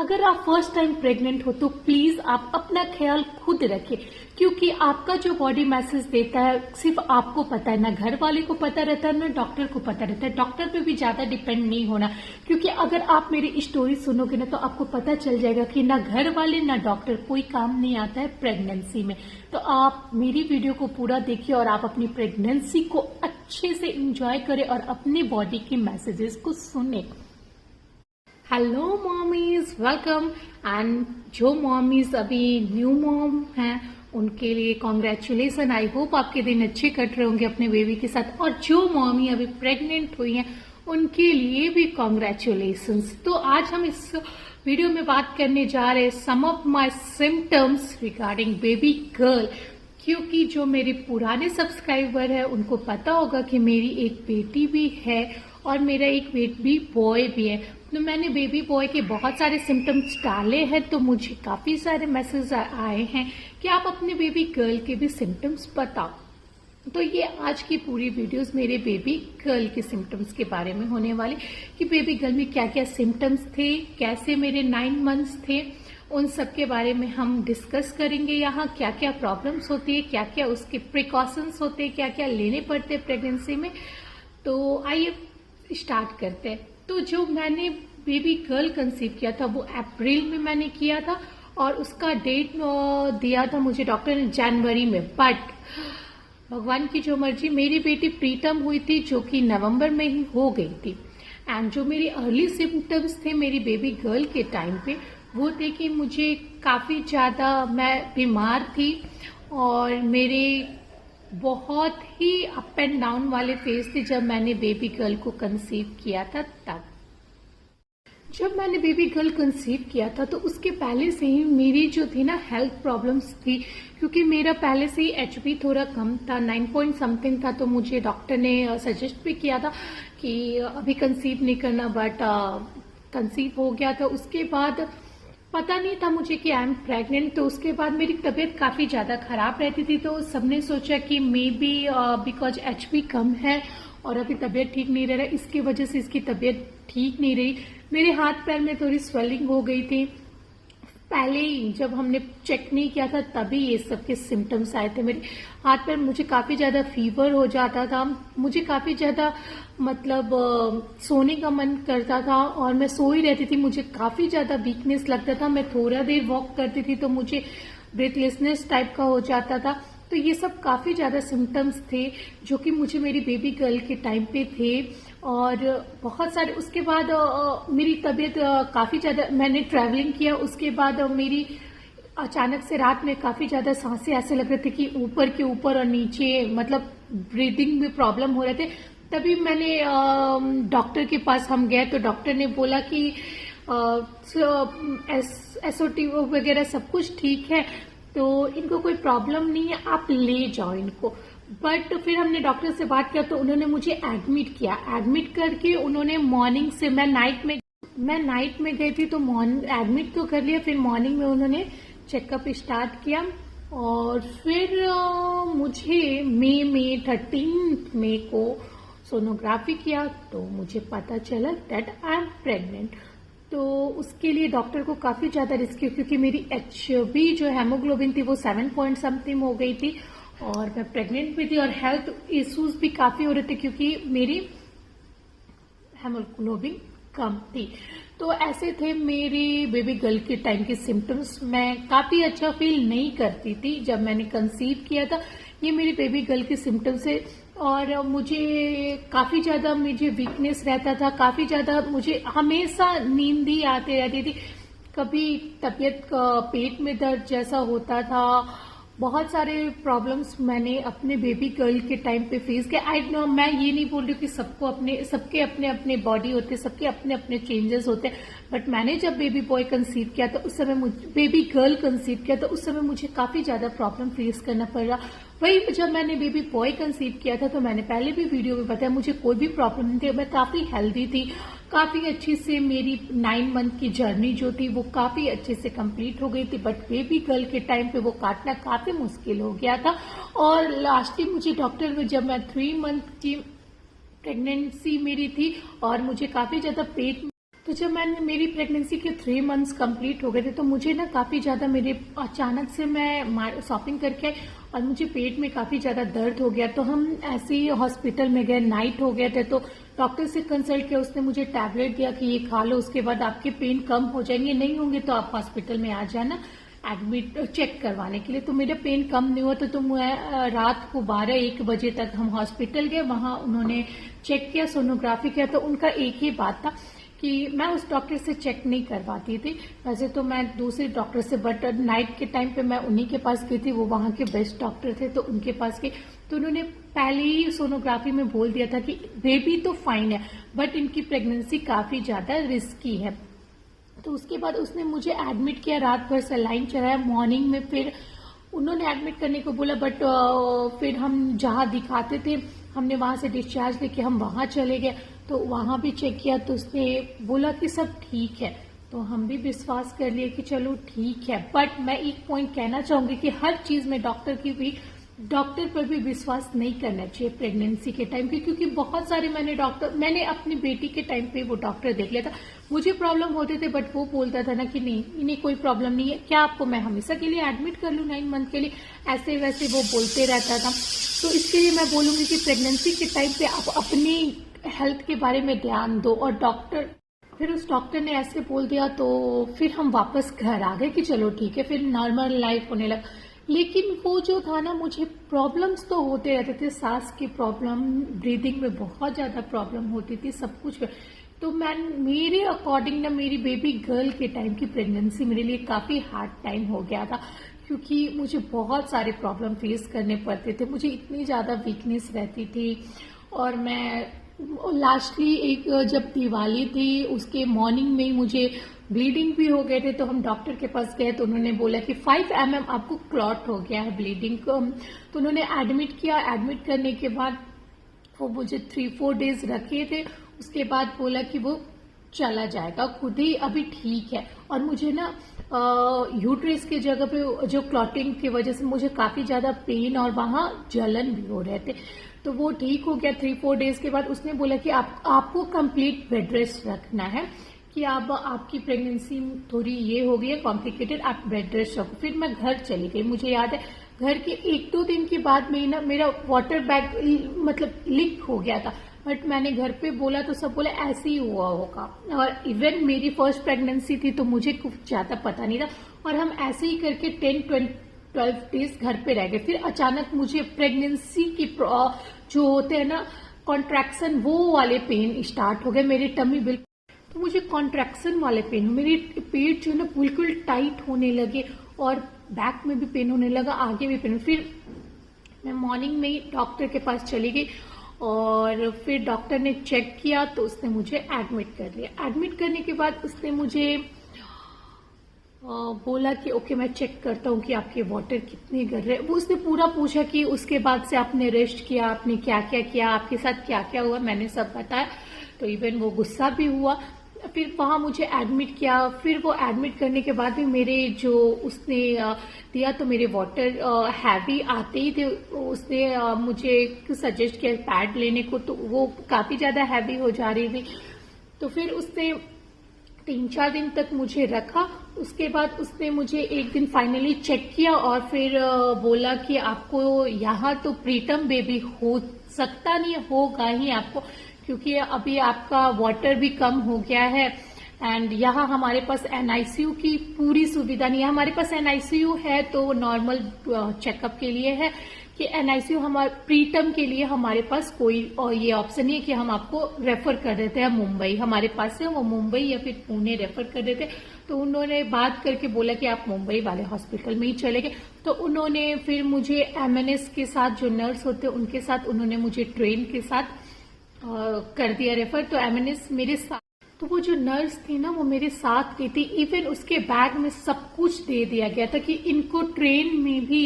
अगर आप first time pregnant हो तो प्लीज आप अपना ख्याल खुद रखें, क्योंकि आपका जो बॉडी मैसेज देता है सिर्फ आपको पता है, ना घर वाले को पता रहता है ना डॉक्टर को पता रहता है। डॉक्टर पे भी ज्यादा डिपेंड नहीं होना, क्योंकि अगर आप मेरी स्टोरी सुनोगे ना तो आपको पता चल जाएगा कि ना घर वाले ना डॉक्टर कोई काम नहीं आता है प्रेगनेंसी में। तो आप मेरी वीडियो को पूरा देखिए और आप अपनी प्रेगनेंसी को अच्छे से इंजॉय करें और अपनी बॉडी के मैसेजेस को सुने। Hello mommies, welcome. एंड जो मॉमीज अभी न्यू मॉम हैं उनके लिए कॉन्ग्रेचुलेसन। आई होप आपके दिन अच्छे कट रहे होंगे अपने बेबी के साथ। और जो मॉमी अभी प्रेग्नेंट हुई हैं उनके लिए भी कॉन्ग्रेचुलेसन्स। तो आज हम इस वीडियो में बात करने जा रहे हैं some of my symptoms regarding baby girl, क्योंकि जो मेरे पुराने सब्सक्राइबर है उनको पता होगा कि मेरी एक बेटी भी है और मेरा एक बेबी बॉय भी है। तो मैंने बेबी बॉय के बहुत सारे सिम्टम्स डाले हैं, तो मुझे काफी सारे मैसेज आए हैं कि आप अपने बेबी गर्ल के भी सिम्टम्स बताओ। तो ये आज की पूरी वीडियोस मेरे बेबी गर्ल के सिम्टम्स के बारे में होने वाली, कि बेबी गर्ल में क्या क्या सिम्टम्स थे, कैसे मेरे 9 मंथ्स थे, उन सब के बारे में हम डिस्कस करेंगे। यहाँ क्या क्या प्रॉब्लम्स होती है, क्या क्या उसके प्रिकॉशंस होते हैं, क्या क्या लेने पड़ते हैं प्रेगनेंसी में। तो आइए स्टार्ट करते हैं। तो जो मैंने बेबी गर्ल कंसीव किया था वो अप्रैल में मैंने किया था और उसका डेट दिया था मुझे डॉक्टर ने जनवरी में। बट भगवान की जो मर्जी, मेरी बेटी प्रीटर्म हुई थी जो कि नवंबर में ही हो गई थी। एंड जो मेरी अर्ली सिम्टम्स थे मेरी बेबी गर्ल के टाइम पे वो थे कि मुझे काफी ज्यादा, मैं बीमार थी और मेरे बहुत ही अप एंड डाउन वाले फेज थे जब मैंने बेबी गर्ल को कंसीव किया था। तब जब मैंने बेबी गर्ल कंसीव किया था तो उसके पहले से ही मेरी जो थी ना हेल्थ प्रॉब्लम्स थी, क्योंकि मेरा पहले से ही एचबी थोड़ा कम था, 9 पॉइंट समथिंग था। तो मुझे डॉक्टर ने सजेस्ट भी किया था कि अभी कंसीव नहीं करना, बट कंसीव हो गया था। उसके बाद पता नहीं था मुझे कि आई एम प्रेग्नेंट। तो उसके बाद मेरी तबीयत काफी ज्यादा खराब रहती थी, तो सबने सोचा कि मे बी बिकॉज एचबी कम है और अभी तबीयत ठीक नहीं रह रहा, इसकी वजह से इसकी तबीयत ठीक नहीं रही। मेरे हाथ पैर में थोड़ी स्वेलिंग हो गई थी। पहले ही जब हमने चेक नहीं किया था तभी ये सब के सिम्टम्स आए थे। मेरे हाथ पैर, मुझे काफी ज्यादा फीवर हो जाता था, मुझे काफी ज्यादा मतलब सोने का मन करता था और मैं सो ही रहती थी। मुझे काफी ज्यादा वीकनेस लगता था, मैं थोड़ा देर वॉक करती थी तो मुझे ब्रेथलेसनेस टाइप का हो जाता था। तो ये सब काफी ज्यादा सिम्टम्स थे जो कि मुझे मेरी बेबी गर्ल के टाइम पे थे। और बहुत सारे उसके बाद मेरी तबीयत काफी ज्यादा, मैंने ट्रैवलिंग किया उसके बाद मेरी अचानक से रात में काफी ज्यादा सांसें ऐसे लग रहे थे कि ऊपर के ऊपर और नीचे, मतलब ब्रीदिंग में प्रॉब्लम हो रहे थे। तभी मैंने डॉक्टर के पास हम गए तो डॉक्टर ने बोला कि एसओटी वगैरह सब कुछ ठीक है, तो इनको कोई प्रॉब्लम नहीं है, आप ले जाओ इनको। बट फिर हमने डॉक्टर से बात किया तो उन्होंने मुझे एडमिट किया। एडमिट करके उन्होंने मॉर्निंग से, मैं नाइट में गई थी तो एडमिट तो कर लिया, फिर मॉर्निंग में उन्होंने चेकअप स्टार्ट किया। और फिर मुझे मई 13 मई को सोनोग्राफी किया तो मुझे पता चला दैट आई एम प्रेग्नेंट। तो उसके लिए डॉक्टर को काफी ज्यादा रिस्क, क्योंकि मेरी एचबी जो हेमोग्लोबिन थी वो 7 पॉइंट समथिंग हो गई थी और मैं प्रेग्नेंट भी थी और हेल्थ इश्यूज भी काफी हो रहे थे क्योंकि मेरी हेमोग्लोबिन कम थी। तो ऐसे थे मेरी बेबी गर्ल के टाइम के सिम्टम्स। मैं काफी अच्छा फील नहीं करती थी जब मैंने कंसीव किया था। ये मेरी बेबी गर्ल के सिम्टम्स है। और मुझे काफी ज्यादा मुझे वीकनेस रहता था, काफी ज्यादा मुझे हमेशा नींद ही आती रहती थी, कभी तबीयत का पेट में दर्द जैसा होता था। बहुत सारे प्रॉब्लम्स मैंने अपने बेबी गर्ल के टाइम पे फेस किया। आई नो, मैं ये नहीं बोल रही कि सबके अपने अपने बॉडी होते हैं, सबके अपने अपने चेंजेस होते हैं। बट मैंने जब बेबी बॉय कंसीव किया तो उस समय बेबी गर्ल कंसीव किया तो उस समय मुझे काफी ज्यादा प्रॉब्लम फेस करना पड़ रहा। वही जब मैंने बेबी बॉय कंसीव किया था तो मैंने पहले भी वीडियो में बताया मुझे कोई भी प्रॉब्लम नहीं थी, मैं काफी हेल्दी थी, काफी अच्छी से मेरी 9 मंथ की जर्नी जो थी वो काफी अच्छे से कंप्लीट हो गई थी। बट बेबी गर्ल के टाइम पे वो काटना काफी मुश्किल हो गया था। और लास्टली मुझे डॉक्टर में, जब मैं 3 मंथ की प्रेगनेंसी मेरी थी और मुझे काफी ज्यादा पेट तो जब मैंने मेरी प्रेगनेंसी के 3 मंथ्स कंप्लीट हो गए थे तो मुझे ना काफ़ी ज़्यादा मेरे अचानक से मैं शॉपिंग करके आई और मुझे पेट में काफ़ी ज़्यादा दर्द हो गया। तो हम ऐसे ही हॉस्पिटल में गए, नाइट हो गए थे, तो डॉक्टर से कंसल्ट किया, उसने मुझे टैबलेट दिया कि ये खा लो, उसके बाद आपके पेन कम हो जाएंगे, नहीं होंगे तो आप हॉस्पिटल में आ जाना एडमिट चेक करवाने के लिए। तो मेरा पेन कम नहीं हुआ तो मैं रात को 12-1 बजे तक हम हॉस्पिटल गए, वहां उन्होंने चेक किया, सोनोग्राफी किया। तो उनका एक ही बात था कि मैं उस डॉक्टर से चेक नहीं करवाती थी, वैसे तो मैं दूसरे डॉक्टर से, बट नाइट के टाइम पे मैं उन्हीं के पास गई थी, वो वहां के बेस्ट डॉक्टर थे, तो उनके पास गई। तो उन्होंने पहले ही सोनोग्राफी में बोल दिया था कि बेबी तो फाइन है बट इनकी प्रेगनेंसी काफी ज्यादा रिस्की है। तो उसके बाद उसने मुझे एडमिट किया, रात भर सलाइन चलाया, मॉर्निंग में फिर उन्होंने एडमिट करने को बोला, बट फिर हम जहाँ दिखाते थे हमने वहां से डिस्चार्ज लेके हम वहां चले गए, तो वहां भी चेक किया तो उसने बोला कि सब ठीक है। तो हम भी विश्वास कर लिए कि चलो ठीक है। बट मैं एक पॉइंट कहना चाहूंगी कि हर चीज में डॉक्टर पर भी विश्वास नहीं करना चाहिए प्रेगनेंसी के टाइम पे, क्योंकि बहुत सारे मैंने अपनी बेटी के टाइम पे वो डॉक्टर देख लिया था, मुझे प्रॉब्लम होते थे बट वो बोलता था ना कि नहीं इन्हें कोई प्रॉब्लम नहीं है, क्या आपको मैं हमेशा के लिए एडमिट कर लूं 9 मंथ के लिए, ऐसे वैसे वो बोलते रहता था। तो इसके लिए मैं बोलूंगी कि प्रेगनेंसी के टाइम पे आप अपनी हेल्थ के बारे में ध्यान दो। और फिर उस डॉक्टर ने ऐसे बोल दिया तो फिर हम वापस घर आ गए कि चलो ठीक है, फिर नॉर्मल लाइफ होने लगा। लेकिन वो जो था ना, मुझे प्रॉब्लम्स तो होते रहते थे, सांस की प्रॉब्लम, ब्रीदिंग में बहुत ज्यादा प्रॉब्लम होती थी, सब कुछ। तो मेरे अकॉर्डिंग ना मेरी बेबी गर्ल के टाइम की प्रेगनेंसी मेरे लिए काफी हार्ड टाइम हो गया था, क्योंकि मुझे बहुत सारे प्रॉब्लम फेस करने पड़ते थे, मुझे इतनी ज्यादा वीकनेस रहती थी। और मैं लास्टली एक जब दिवाली थी उसके मॉर्निंग में मुझे ब्लीडिंग भी हो गए थे, तो हम डॉक्टर के पास गए तो उन्होंने बोला कि 5 mm आपको क्लॉट हो गया है ब्लीडिंग को। तो उन्होंने एडमिट किया, एडमिट करने के बाद वो मुझे 3-4 डेज रखे थे, उसके बाद बोला कि वो चला जाएगा खुद ही, अभी ठीक है। और मुझे ना यूट्रस की जगह पे जो क्लॉटिंग की वजह से मुझे काफी ज्यादा पेन और वहां जलन भी हो रहे थे, तो वो ठीक हो गया 3-4 डेज के बाद। उसने बोला कि आपको कंप्लीट बेड रेस्ट रखना है, कि अब आपकी प्रेगनेंसी थोड़ी ये हो गई है कॉम्प्लिकेटेड, आप बेड रेस्ट रखो। फिर मैं घर चली गई, मुझे याद है घर के 1-2 दिन के बाद मेरा वाटर बैग मतलब लीक हो गया था, बट मैंने घर पे बोला तो सब बोला ऐसे ही हुआ होगा। और इवन मेरी फर्स्ट प्रेगनेंसी थी तो मुझे कुछ ज्यादा पता नहीं था, और हम ऐसे ही करके 10-12 डेज घर पे रह गए। फिर अचानक मुझे प्रेगनेंसी की जो होते हैं ना कॉन्ट्रैक्शन, वो वाले पेन स्टार्ट हो गए, मेरे टमी बिल्कुल, तो मुझे कॉन्ट्रैक्शन वाले पेन, मेरे पेट जो है ना बिल्कुल टाइट होने लगे, और बैक में भी पेन होने लगा, आगे भी पेन। फिर मैं मॉर्निंग में ही डॉक्टर के पास चली गई, और फिर डॉक्टर ने चेक किया तो उसने मुझे एडमिट कर लिया। एडमिट करने के बाद उसने मुझे बोला कि ओके मैं चेक करता हूँ कि आपके वाटर कितने गिर रहे। वो उसने पूरा पूछा कि उसके बाद से आपने रेस्ट किया, आपने क्या क्या किया, आपके साथ क्या क्या हुआ, मैंने सब बताया। तो इवन वो गुस्सा भी हुआ। फिर वहां मुझे एडमिट किया, फिर वो एडमिट करने के बाद भी मेरे जो उसने दिया तो मेरे वाटर हैवी आते ही थे, उसने मुझे सजेस्ट किया पैड लेने को, तो वो काफी ज्यादा हैवी हो जा रही थी। तो फिर उसने 3-4 दिन तक मुझे रखा, उसके बाद उसने मुझे एक दिन फाइनली चेक किया और फिर बोला कि आपको यहाँ तो प्रीटर्म बेबी हो सकता नहीं, होगा ही आपको, क्योंकि अभी आपका वाटर भी कम हो गया है, एंड यहाँ हमारे पास एनआईसीयू की पूरी सुविधा नहीं है। हमारे पास एनआईसीयू है तो नॉर्मल चेकअप के लिए है, कि एनआईसीयू हमारे प्रीटर्म के लिए हमारे पास कोई ये ऑप्शन नहीं है कि हम आपको रेफर कर देते हैं मुंबई, हमारे पास है वो मुंबई या फिर पुणे रेफर कर देते। तो उन्होंने बात करके बोला कि आप मुंबई वाले हॉस्पिटल में ही चले गए। तो उन्होंने फिर मुझे एमएनएस के साथ जो नर्स होते हैं उनके साथ उन्होंने मुझे ट्रेन के साथ कर दिया रेफर। तो एमएनएस मेरे साथ, तो वो जो नर्स थी ना वो मेरे साथ गई थी, इवन उसके बैग में सब कुछ दे दिया गया था कि इनको ट्रेन में भी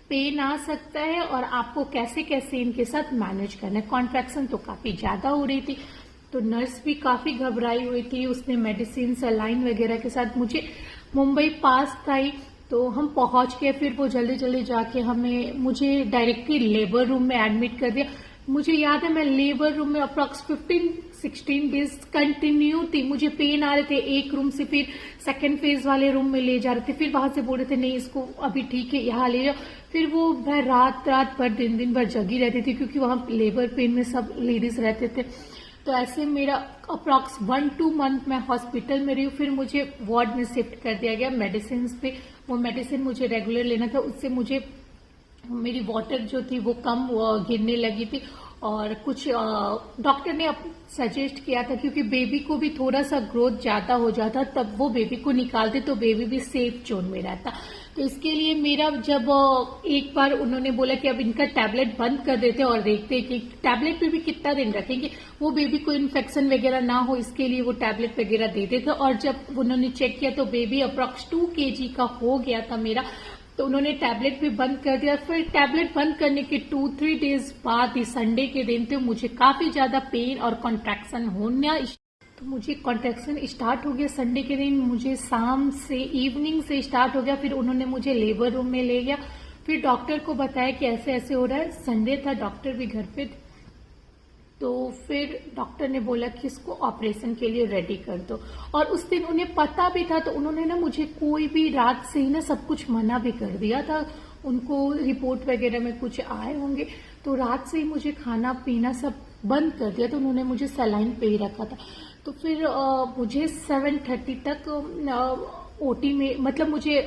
पेन आ सकता है और आपको कैसे कैसे इनके साथ मैनेज करना है। कॉन्ट्रैक्शन तो काफी ज्यादा हो रही थी, तो नर्स भी काफी घबराई हुई थी, उसने मेडिसिन सलाइन वगैरह के साथ, मुझे मुंबई पास था ही, तो हम पहुंच गए। फिर वो जल्दी जल्दी जाके मुझे डायरेक्टली लेबर रूम में एडमिट कर दिया। मुझे याद है मैं लेबर रूम में अप्रॉक्स 15 16 डेज कंटिन्यू थी, मुझे पेन आ रहे थे। एक रूम से फिर सेकंड फेज वाले रूम में ले जा रहे थे, फिर वहां से बोल रहे थे नहीं इसको अभी ठीक है यहाँ ले जाओ। फिर वो मैं रात रात भर दिन भर जगी रहती थी, क्योंकि वहां लेबर पेन में सब लेडीज रहते थे। तो ऐसे मेरा अप्रॉक्स 1-2 मंथ मैं हॉस्पिटल में रही हूँ। फिर मुझे वार्ड में शिफ्ट कर दिया गया मेडिसिन पे। वो मेडिसिन मुझे रेगुलर लेना था, उससे मुझे मेरी वाटर जो थी वो कम गिरने लगी थी। और कुछ डॉक्टर ने सजेस्ट किया था, क्योंकि बेबी को भी थोड़ा सा ग्रोथ ज्यादा हो जाता तब वो बेबी को निकालते तो बेबी भी सेफ जोन में रहता। तो इसके लिए मेरा जब एक बार उन्होंने बोला कि अब इनका टैबलेट बंद कर देते और देखते कि टैबलेट पे भी कितना दिन रखेंगे, वो बेबी को इन्फेक्शन वगैरह ना हो, इसके लिए वो टैबलेट वगैरह देते थे। और जब उन्होंने चेक किया तो बेबी अप्रॉक्स 2 kg का हो गया था मेरा, तो उन्होंने टैबलेट भी बंद कर दिया। फिर टैबलेट बंद करने के 2-3 डेज बाद ही संडे के दिन थे मुझे काफी ज्यादा पेन और कॉन्ट्रैक्शन होना, तो मुझे कॉन्ट्रैक्शन स्टार्ट हो गया। संडे के दिन मुझे शाम से इवनिंग से स्टार्ट हो गया। फिर उन्होंने मुझे लेबर रूम में ले गया, फिर डॉक्टर को बताया कि ऐसे ऐसे हो रहा है। संडे था, डॉक्टर भी घर पे थे, तो फिर डॉक्टर ने बोला कि इसको ऑपरेशन के लिए रेडी कर दो। और उस दिन उन्हें पता भी था, तो उन्होंने ना मुझे कोई भी रात से ही ना सब कुछ मना भी कर दिया था। उनको रिपोर्ट वगैरह में कुछ आए होंगे, तो रात से ही मुझे खाना पीना सब बंद कर दिया। तो उन्होंने मुझे सलाइन पे ही रखा था। तो फिर मुझे 7:30 तक ओटी में, मतलब मुझे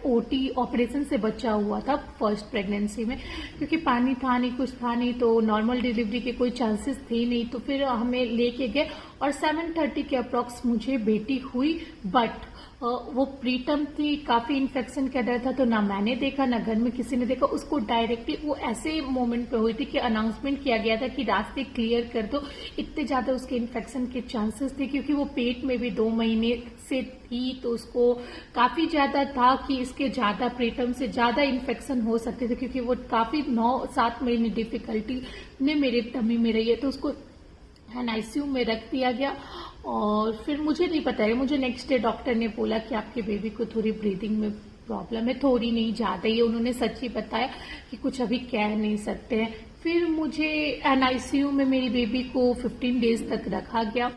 ओटी ऑपरेशन से बचा हुआ था फर्स्ट प्रेगनेंसी में, क्योंकि पानी था नहीं, कुछ था नहीं, तो नॉर्मल डिलीवरी के कोई चांसेस थे नहीं। तो फिर हमें लेके गए और 7:30 के अप्रॉक्स मुझे बेटी हुई। बट वो प्रीटर्म थी, काफी इन्फेक्शन का डर था, तो ना मैंने देखा ना घर में किसी ने देखा उसको। डायरेक्टली वो ऐसे मोमेंट पे हुई थी कि अनाउंसमेंट किया गया था कि रास्ते क्लियर कर दो, इतने ज्यादा उसके इन्फेक्शन के चांसेस थे, क्योंकि वो पेट में भी 2 महीने से थी, तो उसको काफी ज्यादा था कि इसके ज्यादा प्रीटर्म से ज्यादा इन्फेक्शन हो सकते थे, क्योंकि वो काफी 9-7 महीने डिफिकल्टी ने मेरे टमी में रही है। तो उसको NICU में रख दिया गया। और फिर मुझे नहीं पता है, मुझे नेक्स्ट डे डॉक्टर ने बोला कि आपके बेबी को थोड़ी ब्रीदिंग में प्रॉब्लम है, थोड़ी नहीं ज्यादा ही। उन्होंने सच ही बताया कि कुछ अभी कह नहीं सकते हैं। फिर मुझे NICU में मेरी बेबी को 15 डेज तक रखा गया।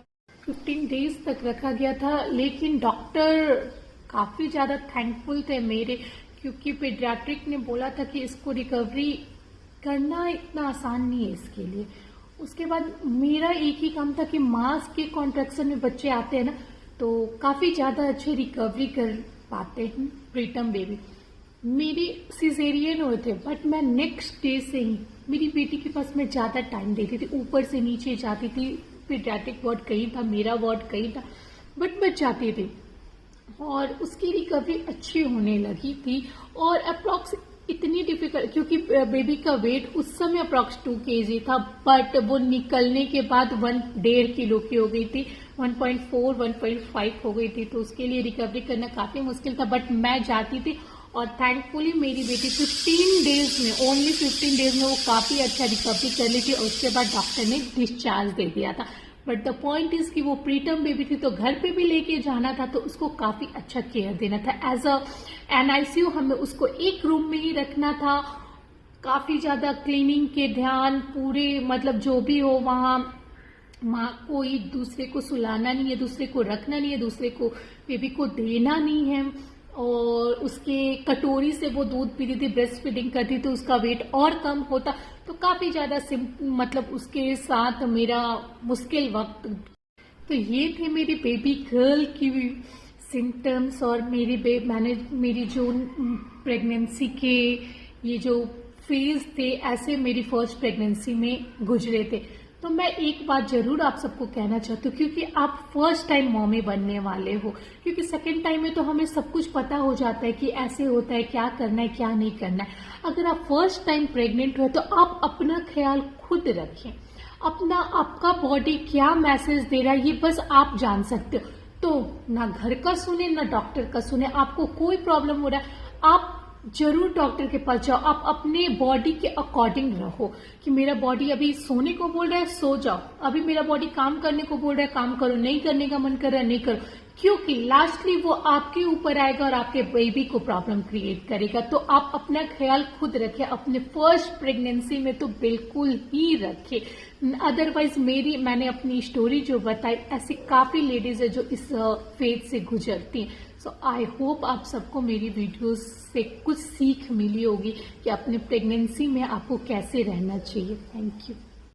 15 डेज तक रखा गया था, लेकिन डॉक्टर काफी ज्यादा थैंकफुल थे मेरे, क्योंकि पीडियाट्रिक ने बोला था कि इसको रिकवरी करना इतना आसान नहीं है इसके लिए। उसके बाद मेरा एक ही काम था कि मास के कॉन्ट्रैक्शन में बच्चे आते हैं ना, तो काफी ज्यादा अच्छे रिकवरी कर पाते हैं प्रीटर्म बेबी। मेरी सिजेरियन हुए थे, बट मैं नेक्स्ट डे से ही मेरी बेटी के पास मैं ज्यादा टाइम देती थी, ऊपर से नीचे जाती थी। पीडियाट्रिक वार्ड कहीं था, मेरा वार्ड कहीं था, बट मैं जाती थी और उसकी रिकवरी अच्छी होने लगी थी। और अप्रॉक्स इतनी डिफिकल्ट, क्योंकि बेबी का वेट उस समय अप्रॉक्स 2 kg था, बट वो निकलने के बाद 1.5 किलो की हो गई थी, 1.4-1.5 हो गई थी। तो उसके लिए रिकवरी करना काफी मुश्किल था, बट मैं जाती थी। और थैंकफुली मेरी बेटी 15 डेज में, ओनली 15 डेज में वो काफी अच्छा रिकवरी कर ली थी। और उसके बाद डॉक्टर ने डिस्चार्ज दे दिया था। बट द पॉइंट इज कि वो प्रीटर्म बेबी थी, तो घर पे भी लेके जाना था, तो उसको काफी अच्छा केयर देना था। एज अ NICU हमें उसको एक रूम में ही रखना था। काफी ज्यादा क्लीनिंग के ध्यान पूरे, मतलब जो भी हो वहां, माँ कोई दूसरे को सुलाना नहीं है, दूसरे को रखना नहीं है, दूसरे को बेबी को देना नहीं है। और उसके कटोरी से वो दूध पीती थी, ब्रेस्ट फीडिंग करती थी, उसका वेट और कम होता। तो काफी ज्यादा मतलब उसके साथ मेरा मुश्किल वक्त। तो ये थे मेरी बेबी गर्ल की सिम्टम्स। और मैंने मेरी जो प्रेगनेंसी के ये जो फेज थे, ऐसे मेरी फर्स्ट प्रेगनेंसी में गुजरे थे। तो मैं एक बात जरूर आप सबको कहना चाहती हूँ, क्योंकि आप फर्स्ट टाइम मॉमी बनने वाले हो, क्योंकि सेकेंड टाइम में तो हमें सब कुछ पता हो जाता है कि ऐसे होता है, क्या करना है क्या नहीं करना है। अगर आप फर्स्ट टाइम प्रेग्नेंट हो तो आप अपना ख्याल खुद रखें। आपका बॉडी क्या मैसेज दे रहा है ये बस आप जान सकते हो। तो ना घर का सुने ना डॉक्टर का सुने। आपको कोई प्रॉब्लम हो रहा है, आप जरूर डॉक्टर के पास जाओ। आप अपने बॉडी के अकॉर्डिंग रहो कि मेरा बॉडी अभी सोने को बोल रहा है, सो जाओ। अभी मेरा बॉडी काम करने को बोल रहा है, काम करो। नहीं करने का मन कर रहा है, नहीं करो, क्योंकि लास्टली वो आपके ऊपर आएगा और आपके बेबी को प्रॉब्लम क्रिएट करेगा। तो आप अपना ख्याल खुद रखें। अपने फर्स्ट प्रेगनेंसी में तो बिल्कुल ही रखें। अदरवाइज मैंने अपनी स्टोरी जो बताई, ऐसी काफी लेडीज है जो इस फेज से गुजरती हैं। सो आई होप आप सबको मेरी वीडियोस से कुछ सीख मिली होगी कि अपने प्रेगनेंसी में आपको कैसे रहना चाहिए। Thank you.